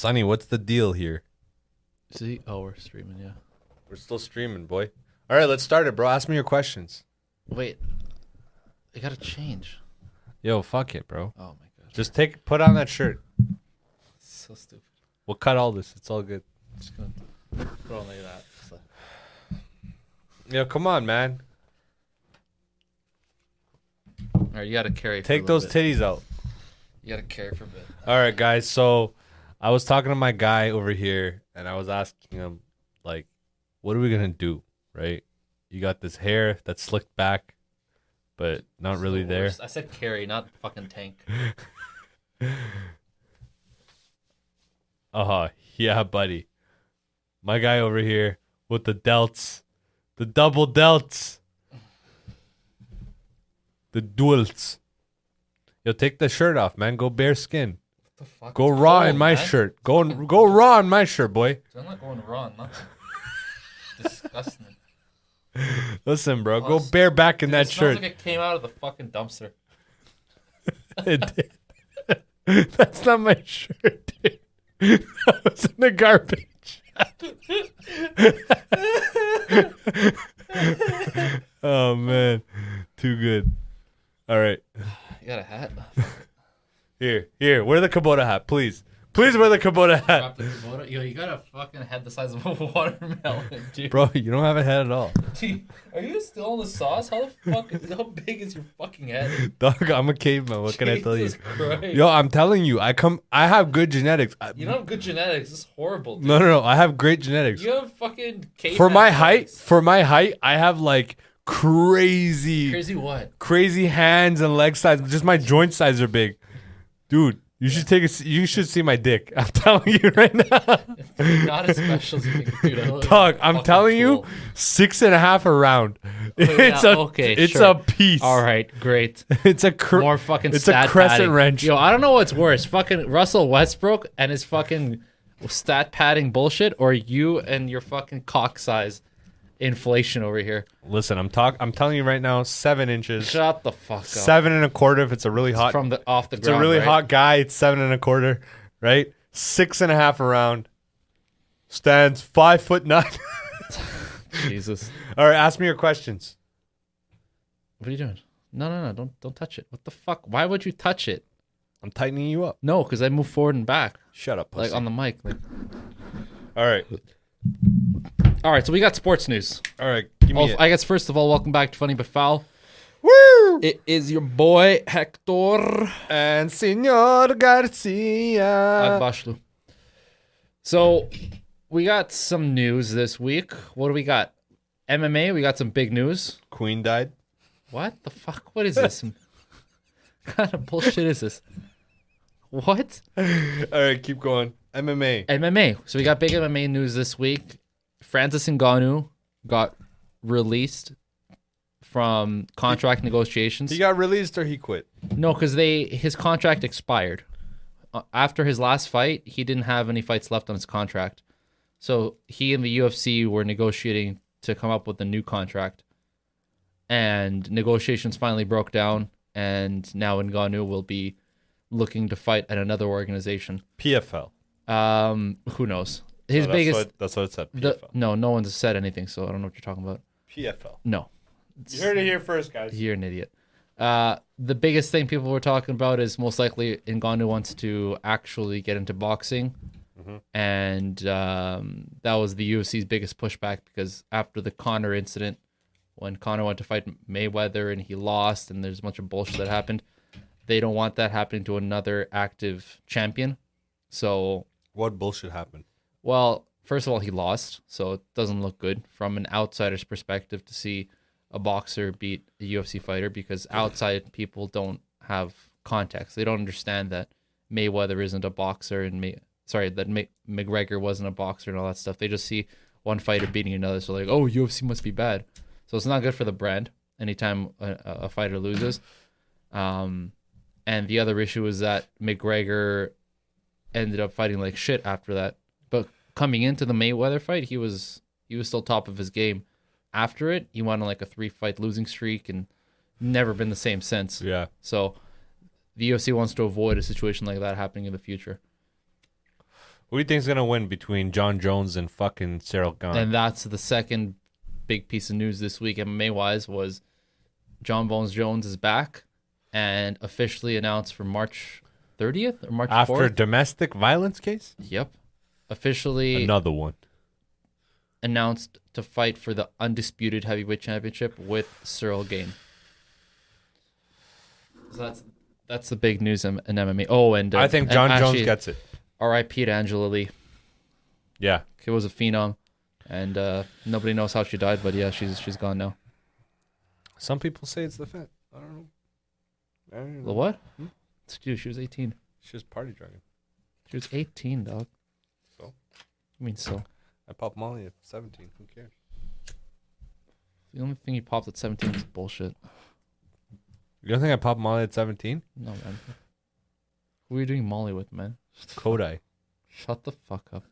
Sonny, what's the deal here? See? Oh, we're streaming, yeah. We're still streaming, boy. All right, let's start it, bro. Ask me your questions. Wait. I gotta change. Yo, fuck it, bro. Oh, my God. Just put on that shirt. So stupid. We'll cut all this. It's all good. I'm just gonna put on like that. So. Yo, come on, man. All right, you gotta carry. Take those titties out. You gotta carry for a bit. All right, guys. So I was talking to my guy over here, and I was asking him, like, what are we going to do, right? You got this hair that's slicked back, but not really there. I said carry, not fucking tank. Yeah, buddy. My guy over here with the delts, the double delts, the duals. Yo, take the shirt off, man. Go bare skin. What the fuck? Go raw in my shirt. Go raw in my shirt, boy. I'm not going raw. Nothing. Disgusting. Listen, bro. Go bare back in that shirt. It smells like it came out of the fucking dumpster. It did. That's not my shirt, dude. That was in the garbage. Oh, man. Too good. All right. You got a hat? Here. Wear the Kubota hat, please. Please wear the Kubota hat. Drop the Kubota. Yo, you got a fucking head the size of a watermelon, dude. Bro, you don't have a head at all. Dude, are you still on the sauce? How big is your fucking head? Dog, I'm a caveman. What can I tell you? Christ. Yo, I'm telling you, I have good genetics. You don't have good genetics. This is horrible, dude. No. I have great genetics. You have fucking caveman For my genetics. height, I have like crazy Crazy what? hands and leg size. Just my joint size are big. Dude, you should see my dick. I'm telling you right now. Not as special as you think, dude. Dog, I'm telling you, 6.5 around. It's sure. a piece. All right, great. It's a More fucking it's a stat crescent padding. wrench. Yo, I don't know what's worse. Fucking Russell Westbrook and his fucking stat padding bullshit, or you and your fucking cock size inflation over here. Listen, I'm telling you right now, 7 inches. Shut the fuck up. 7.25 if it's a really hot. From the off the it's ground. a really right? hot guy. It's 7.25, right? 6.5 around. Stands 5'9". Jesus. All right, ask me your questions. What are you doing? No. Don't touch it. What the fuck? Why would you touch it? I'm tightening you up. No, because I move forward and back. Shut up, pussy. Like on the mic. Like. All right. All right, so we got sports news. All right, give me it. I guess first of all, welcome back to Funny But Foul. Woo! It is your boy Hector And Senor Garcia. Agbashlu. So we got some news this week. What do we got? MMA. We got some big news. Queen died. What the fuck? What is this? What kind of bullshit is this? What? All right, keep going. MMA. So we got big MMA news this week. Francis Ngannou got released from contract negotiations. He got released or he quit? No, because his contract expired. After his last fight, he didn't have any fights left on his contract. So he and the UFC were negotiating to come up with a new contract. And negotiations finally broke down. And now Ngannou will be looking to fight at another organization. PFL. Who knows? His biggest. That's what it said. PFL. No one's said anything, so I don't know what you're talking about. PFL. No. You heard it here first, guys. You're an idiot. The biggest thing people were talking about is most likely Ngannou wants to actually get into boxing. Mm-hmm. And that was the UFC's biggest pushback because after the Conor incident, when Conor went to fight Mayweather and he lost and there's a bunch of bullshit that happened, they don't want that happening to another active champion. So what bullshit happened? Well, first of all, he lost, so it doesn't look good from an outsider's perspective to see a boxer beat a UFC fighter because outside people don't have context. They don't understand that Mayweather isn't a boxer and that McGregor wasn't a boxer and all that stuff. They just see one fighter beating another, so like, oh, UFC must be bad. So it's not good for the brand anytime a fighter loses. And the other issue is that McGregor ended up fighting like shit after that. But coming into the Mayweather fight, he was still top of his game. After it, he went on like a 3-fight losing streak and never been the same since. Yeah. So the UFC wants to avoid a situation like that happening in the future. Who do you think is gonna win between John Jones and fucking Cyril Gane? And that's the second big piece of news this week, MMA wise, was John Bones Jones is back and officially announced for March 30th or March 4th. After a domestic violence case? Yep. Officially Another one. announced to fight for the undisputed heavyweight championship with Cyril Gane. So that's the big news in MMA. Oh, and I think John Jones gets it. R.I.P. to Angela Lee. Yeah. She was a phenom, and nobody knows how she died, but yeah, she's gone now. Some people say it's the fat. I don't know. The what? Dude, she was 18. She was party dragging. She was 18, dog. So? I mean, so. I popped Molly at 17. Who cares? The only thing you popped at 17 is bullshit. You don't think I popped Molly at 17? No, man. Who are you doing Molly with, man? Kodai. Shut the fuck up.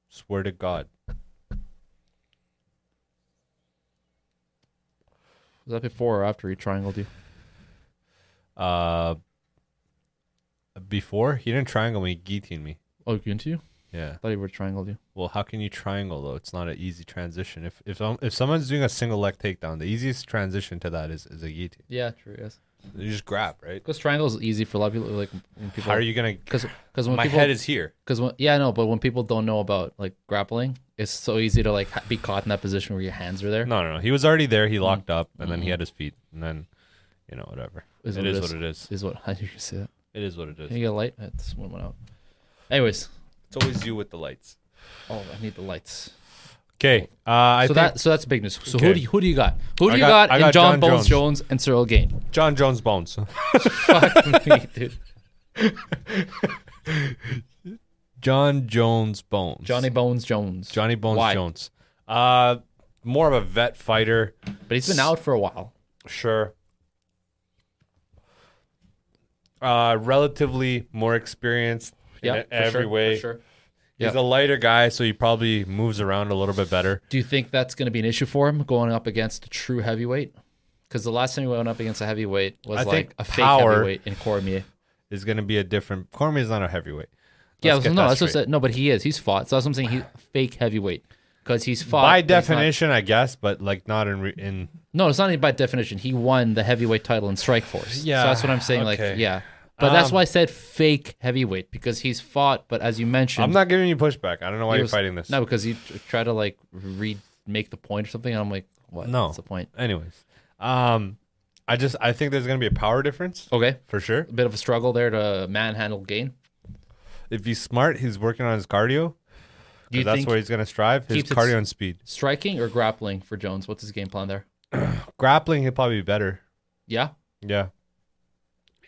Swear to God. Was that before or after he triangled you? Before? He didn't triangle me. He guillotined me. Oh, he into you? Yeah. I thought he would have triangled you. Well, how can you triangle though? It's not an easy transition. If someone's doing a single leg takedown, the easiest transition to that is a guillotine. Yeah, true. Yes. You just grab, right? Because triangle is easy for a lot of people. Like when people. How are you gonna? Because when My people, head is here. Because I know, but when people don't know about like grappling, it's so easy to like be caught in that position where your hands are there. No. He was already there. He locked up, and then he had his feet, and then, whatever. Is It what is it what it is. Is what? How did you say that? It is what it is. Can you get a light? This one went out. Anyways. It's always you with the lights. Oh, I need the lights. Okay. So that's big news. So Okay. who do you got? Who do you I got in got John John Bones Jones and Cyril Gane? John Jones Bones. Fuck me, dude. John Jones Bones. Johnny Bones Jones. Johnny Bones Why? Jones. More of a vet fighter. But he's been out for a while. Sure. Relatively more experienced in every way. For sure. He's a lighter guy, so he probably moves around a little bit better. Do you think that's going to be an issue for him going up against a true heavyweight? Because the last time he went up against a heavyweight was like a fake heavyweight in Cormier. Is going to be a different. Cormier's not a heavyweight. That's what I said. No, but he is. He's fought. So that's what I'm saying. He's fake heavyweight because he's fought. By definition, I guess, but like not in. No, it's not even by definition. He won the heavyweight title in Strikeforce. Yeah, so that's what I'm saying. okay. Like, yeah. But that's why I said fake heavyweight, because he's fought, but as you mentioned... I'm not giving you pushback. I don't know why you're fighting this. No, because you try to like make the point or something, and I'm like, what? No. What's the point? Anyways. I think there's going to be a power difference. Okay. For sure. A bit of a struggle there to manhandle Gane. If he's smart, he's working on his cardio. Do you that's think where he's going to strive. His cardio and speed. Striking or grappling for Jones? What's his game plan there? Grappling, he'll probably be better. Yeah? Yeah.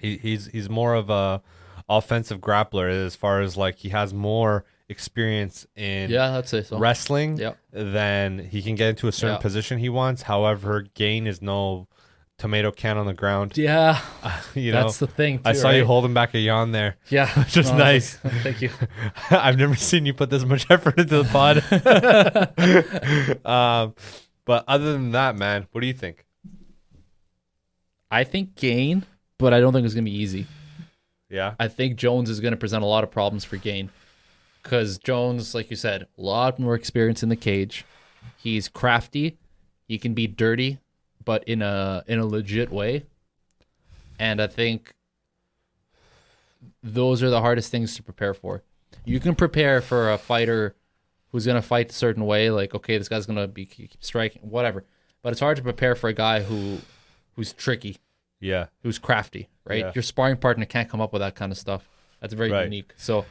He's more of a offensive grappler as far as like he has more experience in I'd say so. wrestling than he can get into a certain position he wants. However, Gane is no tomato can on the ground. Yeah. That's the thing too, I saw you holding back a yawn there. Yeah. Which is nice. Thank you. I've never seen you put this much effort into the pod. But other than that, man, what do you think? I think Gane, but I don't think it's going to be easy. Yeah. I think Jones is going to present a lot of problems for Gane. Because Jones, like you said, a lot more experience in the cage. He's crafty. He can be dirty, but in a legit way. And I think those are the hardest things to prepare for. You can prepare for a fighter who's going to fight a certain way. Like, okay, this guy's going to keep striking, whatever. But it's hard to prepare for a guy who's tricky. Yeah. Who's crafty, right? Yeah. Your sparring partner can't come up with that kind of stuff. That's very unique. So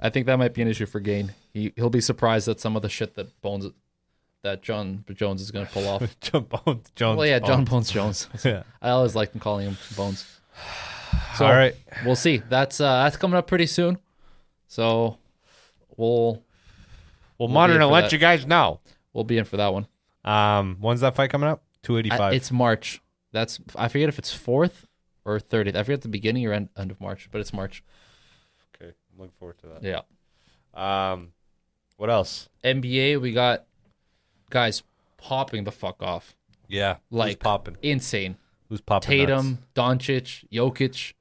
I think that might be an issue for Gane. He'll be surprised at some of the shit that John Jones is going to pull off. John Bones Jones. Well, yeah, John Bones Jones. Yeah. I always liked calling him Bones. So all right, we'll see. That's coming up pretty soon. So we'll monitor and let you guys know. We'll be in for that one. When's that fight coming up? 285. It's March. I forget if it's 4th or 30th. I forget the beginning or end of March, but it's March. Okay, I'm looking forward to that. Yeah. What else? NBA, we got guys popping the fuck off. Yeah, like who's popping? Insane. Who's popping? Tatum, Doncic, Jokic.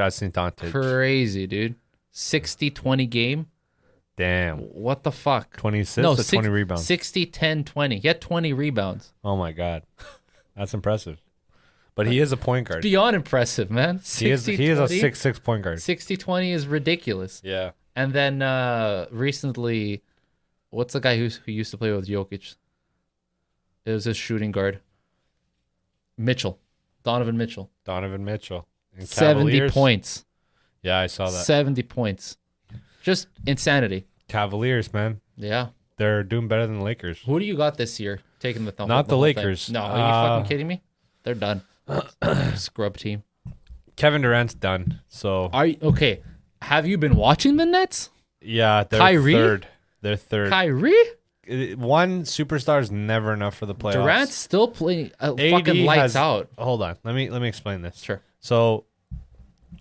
I've seen Doncic. Crazy, dude. 60-20 game. Damn. What the fuck? 20 assists or 20 rebounds? 60, 10, 20. He had 20 rebounds. Oh, my God. That's impressive. But he is a point guard. Beyond impressive, man. 60, He is a 6'6" point guard. 60-20 is ridiculous. Yeah. And then recently, what's the guy who used to play with Jokic? It was his shooting guard. Donovan Mitchell. And 70 Cavaliers? points. Yeah, I saw that. 70 points. Just insanity. Cavaliers, man. Yeah. They're doing better than the Lakers. Who do you got this year taking the thumb? Not the whole Lakers. thing? No, are you fucking kidding me? They're done. Scrub team. Kevin Durant's done. So Are you okay? Have you been watching the Nets? yeah, they're Kyrie? third. They're third. Kyrie? One superstar is never enough for the playoffs. Durant's still playing AD fucking lights has- out. Hold on. Let me explain this. Sure. So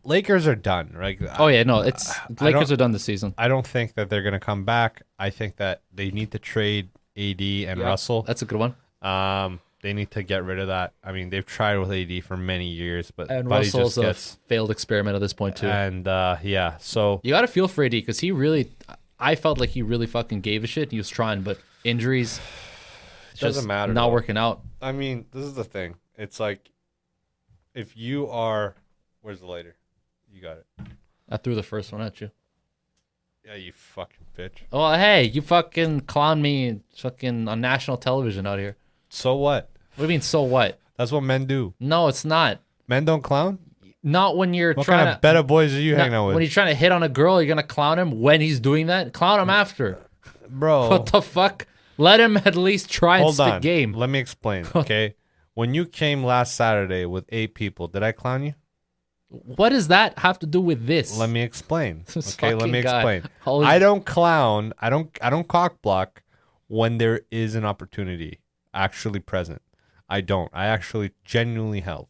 Lakers are done, right? Oh yeah, no, it's Lakers don't- are done this season. I don't think that they're gonna come back. I think that they need to trade AD and Yeah, Russell. That's a good one. They need to get rid of that. I mean, they've tried with AD for many years, but And Buddy Russell's just a gets failed experiment at this point too. and yeah. So You got to feel for AD because I felt like he really fucking gave a shit. He was trying, but injuries Doesn't just matter, not though. working out. I mean, this is the thing. It's like if you are, where's the lighter? You got it. I threw the first one at you. Yeah, you fucking bitch. Oh, hey, you fucking clown me fucking on national television out here. So what? What do you mean, so what? That's what men do. No, it's not. Men don't clown. Not when you're What trying kind of better boys are you hanging out When with, you're trying to hit on a girl, you're going to clown him when he's doing that? Clown him after. bro? What the fuck? Let him at least try and Hold stick on. game. Let me explain. Okay, when you came last Saturday with 8 people, did I clown you? What does that have to do with this? Let me explain. This Okay, let me fucking guy. explain. Always- I don't clown. I don't cock block when there is an opportunity actually present. I don't. I actually genuinely help.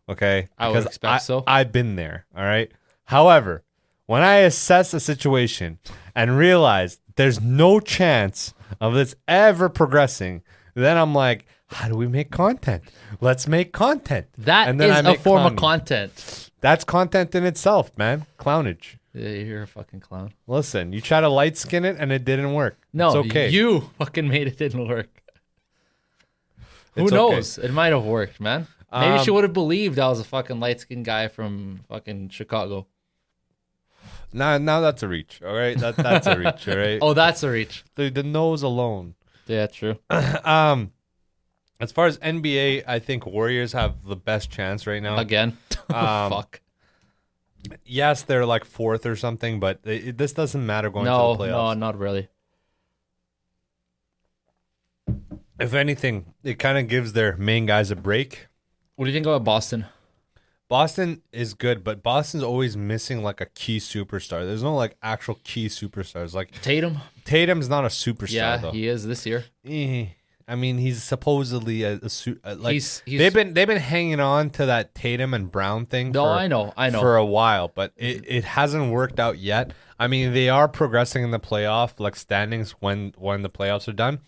Okay? I would expect so. I've been there. All right. However, when I assess a situation and realize there's no chance of this ever progressing, then I'm like, how do we make content? Let's make content. That And then I is a make form of clowning. content. That's content in itself, man. Clownage. Yeah, you're a fucking clown. Listen, you try to light skin it and it didn't work. No, it's okay. you fucking made it didn't work. Who It's okay. knows? It might have worked, man. Maybe she Um, would have believed I was a fucking light-skinned guy from fucking Chicago. Now that's a reach. All right, that's a reach. All right. Oh, that's a reach. The nose alone. Yeah, true. As far as NBA, I think Warriors have the best chance right now. Again. Fuck. Yes, they're like fourth or something, but this doesn't matter going No, to the no, playoffs. not really. If anything, it kind of gives their main guys a break. What do you think about Boston? Boston is good, but Boston's always missing like a key superstar. There's no like actual key superstars. Like Tatum? Tatum's not a superstar Yeah, though. he is this year. I mean, he's supposedly like He's- they've been hanging on to that Tatum and Brown thing. No, for, I know. for a while, but it hasn't worked out yet. I mean, they are progressing in the playoff like standings when the playoffs are done,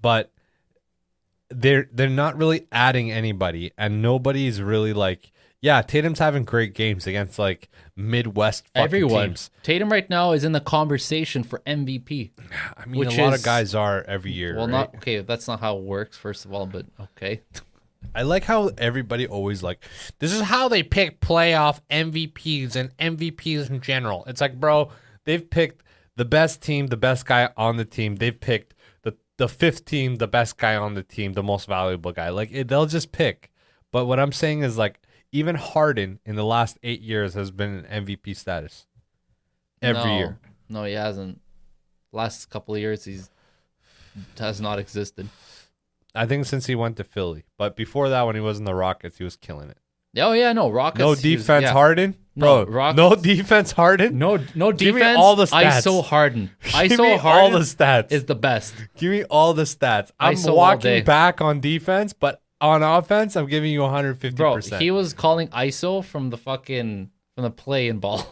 but they're not really adding anybody, and nobody's really like. Yeah, Tatum's having great games against like Midwest fucking Everyone. teams. Tatum right now is in the conversation for MVP. I mean, Which a lot is- of guys are every year. Well, right? not okay. That's not how it works, first of all. But okay. I like how everybody always like, this is how they pick playoff MVPs and MVPs in general. It's like, bro, they've picked the best team, the best guy on the team. They've picked the fifth team, the best guy on the team, the most valuable guy. Like they'll just pick. But what I'm saying is like, even Harden in the last 8 years has been in MVP status every year. No, he hasn't. Last couple of years, he's has not existed. I think since he went to Philly. But before that, when he was in the Rockets, he was killing it. Oh yeah, no Rockets. No he was- defense, yeah. Harden? No, Bro, Rockets- no defense, Harden? No defense. Give me all the stats. ISO Harden. Give me ISO all Harden the stats. is the best. Give me all the stats. I'm ISO all day. walking back on defense, but on offense, I'm giving you 150%. Bro, he was calling ISO from the play and ball.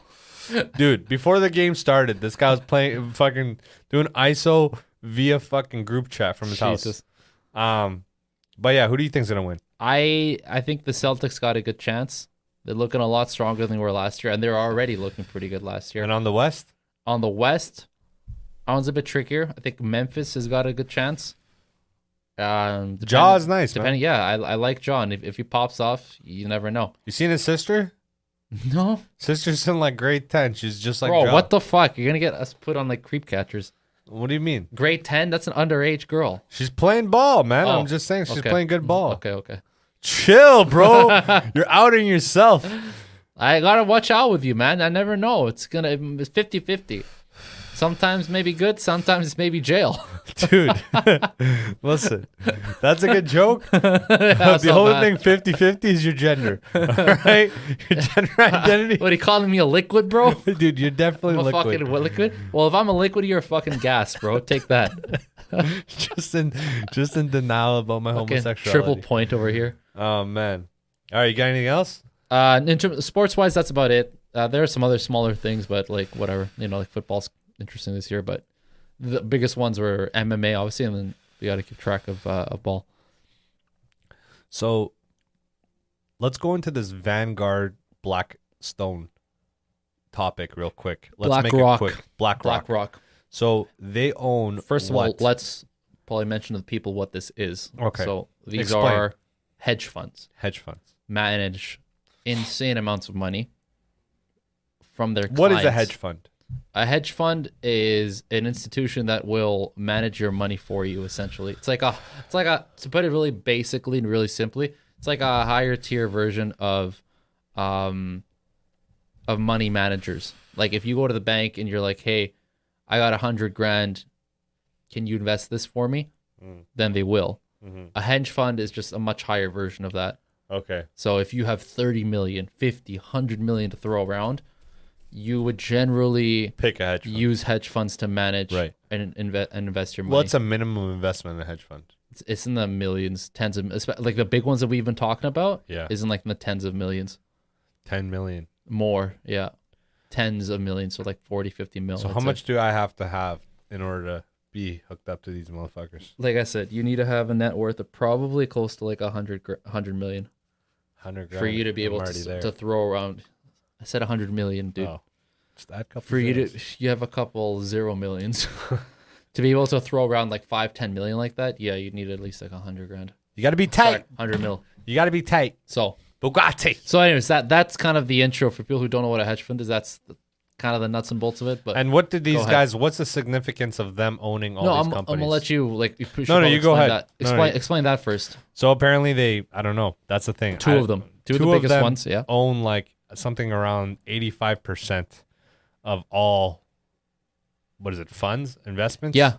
Dude, before the game started, this guy was playing fucking doing ISO via fucking group chat from his Jesus. house. But yeah, who do you think's gonna win? I think the Celtics got a good chance. They're looking a lot stronger than they were last year, and they're already looking pretty good last year. And on the West? On the West, That one's a bit trickier. I think Memphis has got a good chance. Jaw is nice, man. Depending, yeah, I like John. If he pops off, you never know. You seen his sister? No, Sister's in like grade 10. She's just like bro. Jaw. What the fuck? You're gonna get us put on like creep catchers. What do you mean? Grade 10? That's an underage girl. She's playing ball, man. Oh, I'm just saying she's okay. playing good ball. Okay. Chill, bro. You're outing yourself. I gotta watch out with you, man. I never know. It's 50-50. Sometimes maybe good, sometimes maybe jail. Dude, listen, that's a good joke. Yeah, The whole thing 50-50 is your gender. All right? Your gender identity. What are you calling me, a liquid, bro? Dude, you're definitely I'm a liquid. fucking liquid? Well, if I'm a liquid, you're a fucking gas, bro. Take that. just in denial about my Okay, homosexuality. triple point over here. Oh man. All right, you got anything else? In terms sports wise, that's about it. There are some other smaller things, but like whatever. Like football's interesting this year, but the biggest ones were MMA, obviously, and then we got to keep track of ball. So let's go into this Vanguard Blackstone topic real quick. Let's make it quick. BlackRock. So they own. First of all, let's probably mention to the people what this is. Okay. So these Explain. are hedge funds. Hedge funds Manage insane amounts of money from their clients. What is a hedge fund? A hedge fund is an institution that will manage your money for you. Essentially, it's like a to put it really basically and really simply, it's like a higher tier version of money managers. Like if you go to the bank and you're like, hey, I got 100 grand, can you invest this for me? Then they will. Mm-hmm. A hedge fund is just a much higher version of that. Okay. So if you have 30 million, 50, 100 million to throw around, you would generally Pick a hedge fund. use hedge funds to manage Right. and invest your money. What's a minimum investment in a hedge fund? It's in the millions, tens of, like the big ones that we've been talking about. Yeah. Is in like the tens of millions. 10 million. More, yeah. Tens of millions, so like 40, 50 mil. So how I'd say. much do I have to have in order to be hooked up to these motherfuckers? Like I said, you need to have a net worth of probably close to like 100 million 100 grand. for you to be I'm able already there. to throw around. I said 100 million, dude. Oh. Just add a couple For you zeros. you have a couple 0 millions. To be able to throw around like 5-10 million like that, yeah, you need at least like 100 grand. You got to be tight. 100 mil. You got to be tight. So Bugatti. anyways, that's kind of the intro for people who don't know what a hedge fund is. That's kind of the nuts and bolts of it. But And what did these ahead. guys? What's the significance of them owning all these I'm companies? gonna let you like. You No, you go ahead. That. No, Explain that first. So apparently they, I don't know. That's the thing. Two of them. Two of the biggest them ones. Yeah. own like something around 85% of all. What is it? Funds, investments. Yeah.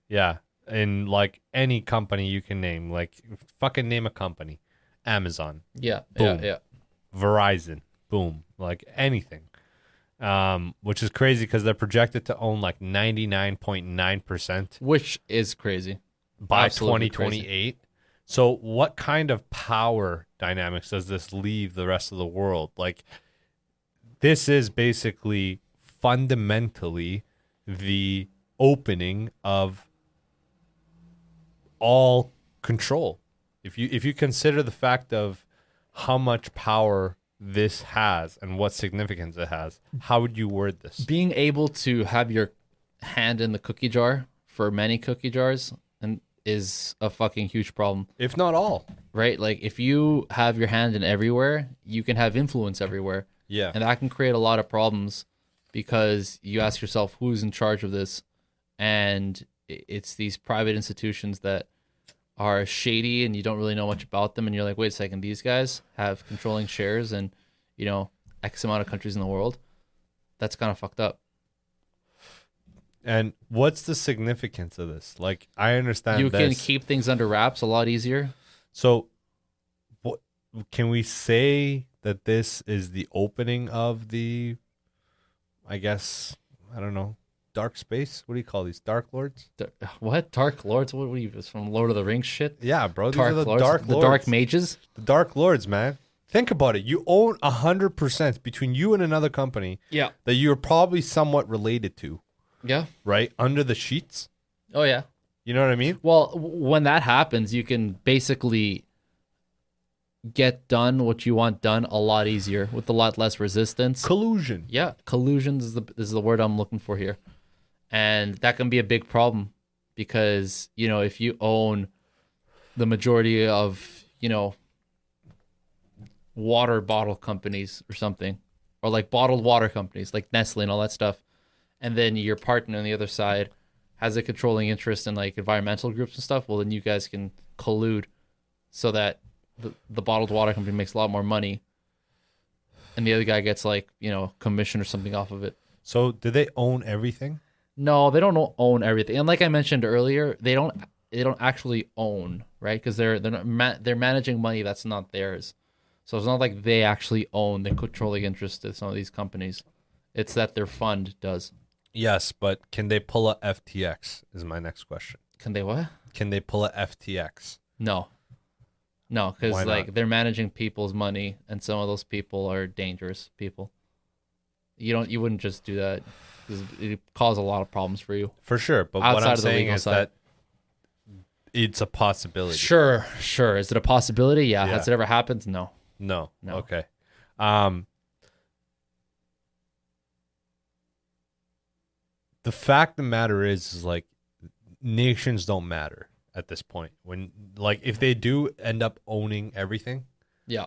Yeah. In like any company you can name, like fucking name a company, Amazon, Yeah. Boom. Yeah. Verizon, boom, like anything. Which is crazy because they're projected to own like 99.9% Which is crazy. by Absolutely 2028. So what kind of power dynamics does this leave the rest of the world? Like this is basically fundamentally the opening of all control. If you consider the fact of how much power this has and what significance it has, how would you word this? Being able to have your hand in the cookie jar for many cookie jars and is a fucking huge problem, If not all. right? Like if you have your hand in everywhere, you can have influence everywhere. Yeah. And that can create a lot of problems because you ask yourself who's in charge of this, and it's these private institutions that are shady and you don't really know much about them, and you're like, wait a second, these guys have controlling shares in, X amount of countries in the world. That's kind of fucked up. And what's the significance of this? Like, I understand You can this. keep things under wraps a lot easier. So, what can we say that this is the opening of the, I guess, I don't know, dark space? What do you call these? Dark lords? What? Dark Lords? What are you, this from Lord of the Rings shit? Yeah, bro. These Dark are the Lords? dark The lords. Dark Mages? The dark lords, man. Think about it. You own 100% between you and another company Yeah. that you're probably somewhat related to, Yeah. right? Under the sheets. Oh, yeah. You know what I mean? Well, when that happens, you can basically get done what you want done a lot easier with a lot less resistance. Collusion. Yeah, collusion is the word I'm looking for here. And that can be a big problem because, if you own the majority of, water bottle companies or something, or like bottled water companies like Nestle and all that stuff, and then your partner on the other side has a controlling interest in like environmental groups and stuff, well, then you guys can collude so that the bottled water company makes a lot more money and the other guy gets like, commission or something off of it. So do they own everything? No, they don't own everything. And like I mentioned earlier, they don't actually own, right? Because they're managing money that's not theirs. So it's not like they actually own the controlling interest in some of these companies. It's that their fund does. Yes, but can they pull a FTX is my next question. Can they what? Can they pull a FTX? No, because Why like not? they're managing people's money, and some of those people are dangerous people. You wouldn't just do that because it cause a lot of problems for you. For sure, but what Outside I'm of the saying legal is side. that it's a possibility. Sure. Is it a possibility? Yeah. Yeah. Has it ever happened? No. No. No. Okay. The fact of the matter is like nations don't matter at this point. When like if they do end up owning everything, Yeah.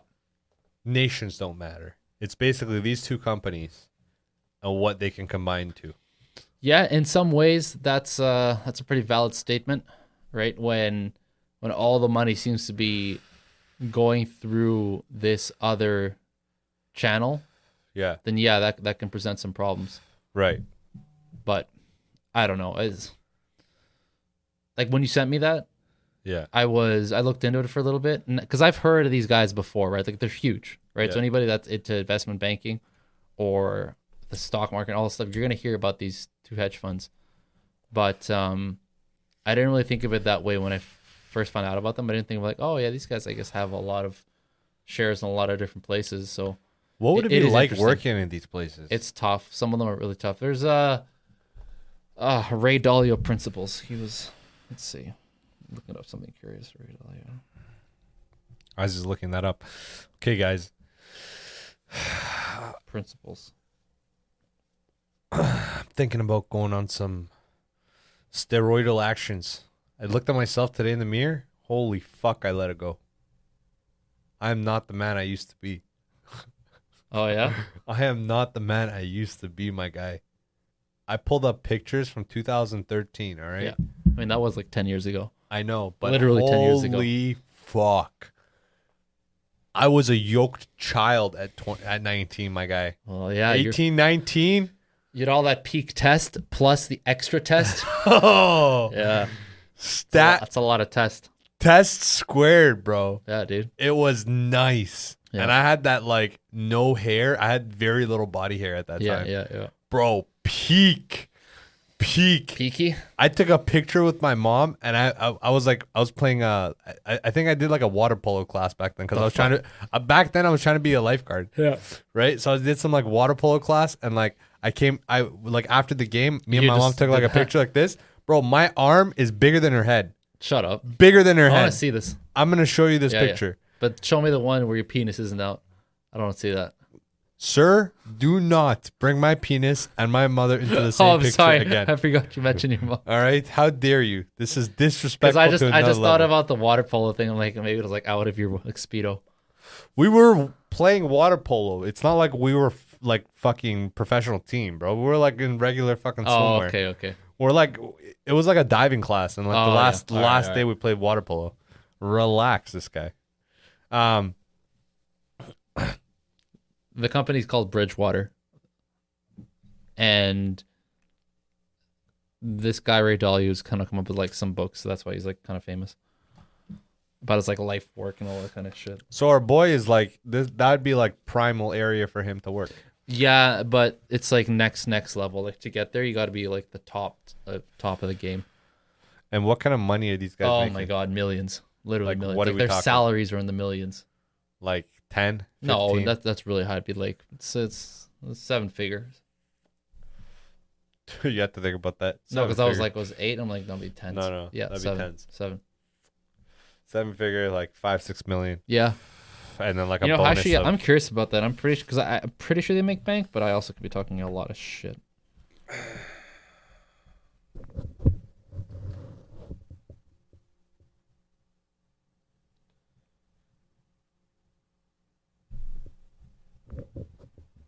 nations don't matter. It's basically these two companies and what they can combine to. Yeah. In some ways, that's a pretty valid statement, right? When all the money seems to be going through this other channel, Yeah. then yeah, that can present some problems. Right. But I don't know. It's like when you sent me that, Yeah. I looked into it for a little bit because I've heard of these guys before, right? Like they're huge, right? Yeah. So anybody that's into investment banking or the stock market and all this stuff, you're gonna hear about these two hedge funds. But I didn't really think of it that way when I first found out about them. I didn't think of like, oh yeah, these guys I guess have a lot of shares in a lot of different places. So What would it, It be is like interesting. working in these places? it's tough. Some of them are really tough. There's Ray Dalio principles. He was, let's see, looking up something curious. Ray Dalio. I was just looking that up. Okay, guys. Principles. I'm thinking about going on some steroidal actions. I looked at myself today in the mirror. Holy fuck, I let it go. I am not the man I used to be. Oh yeah. I am not the man I used to be, my guy. I pulled up pictures from 2013, all right? Yeah. I mean, that was like 10 years ago. I know, but Literally 10 years ago. holy fuck. I was a yoked child at 19, my guy. Well, yeah. 18, 19? You had all that peak test plus the extra test. Oh, Yeah. stat That's a lot of test. test squared, bro. Yeah, dude. It was nice. Yeah. And I had that like no hair. I had very little body hair at that Yeah, time. yeah. Bro, peak. Peaky? I took a picture with my mom and I was playing I think I did like a water polo class back then because I was trying to back then I was trying to be a lifeguard. Yeah. Right? So I did some like water polo class and like I like after the game, me and You my mom just took like did a picture like this. Bro, my arm is bigger than her head. Shut up. Bigger than her I want head. to see this. I'm gonna show you this Yeah, yeah. picture. But show me the one where your penis isn't out. I don't want to see that. Sir, do not bring my penis and my mother into the Oh, same I'm picture sorry. again. I forgot you mentioned your mom. All right? How dare you? This is Because disrespectful I just to another thought level. about the water polo thing. I'm like, maybe it was like out of your like Speedo. We were playing water polo. It's not like we were like fucking professional team, bro. We were like in regular fucking Oh, swimwear. okay. We're like, it was like a diving class, and like Oh, the yeah. last All right, last all day right. we played water polo. Relax, this guy. The company's called Bridgewater. And this guy, Ray Dalio's kind of come up with like some books. So that's why he's like kind of famous. About his like life work and all that kind of shit. So our boy is like this. That'd be like primal area for him to work. Yeah, but it's like next level. Like to get there, you got to be like the top of the game. And what kind of money are these guys Oh making? my god, millions, literally Like, millions. what are Like we their talking? salaries are in the millions. Like 10? No, 15? that's really high. It'd be like it's 7 figures. You have to think about that. No, because I was Seven-figure. like, was 8? I'm like, that'll be 10. No, Yeah, that'd be 7. tens. 7. 7-figure, like 5-6 million, Yeah. and then like You a know, bonus. actually, of, I'm curious about that. I'm pretty sure because I'm pretty sure they make bank, but I also could be talking a lot of shit.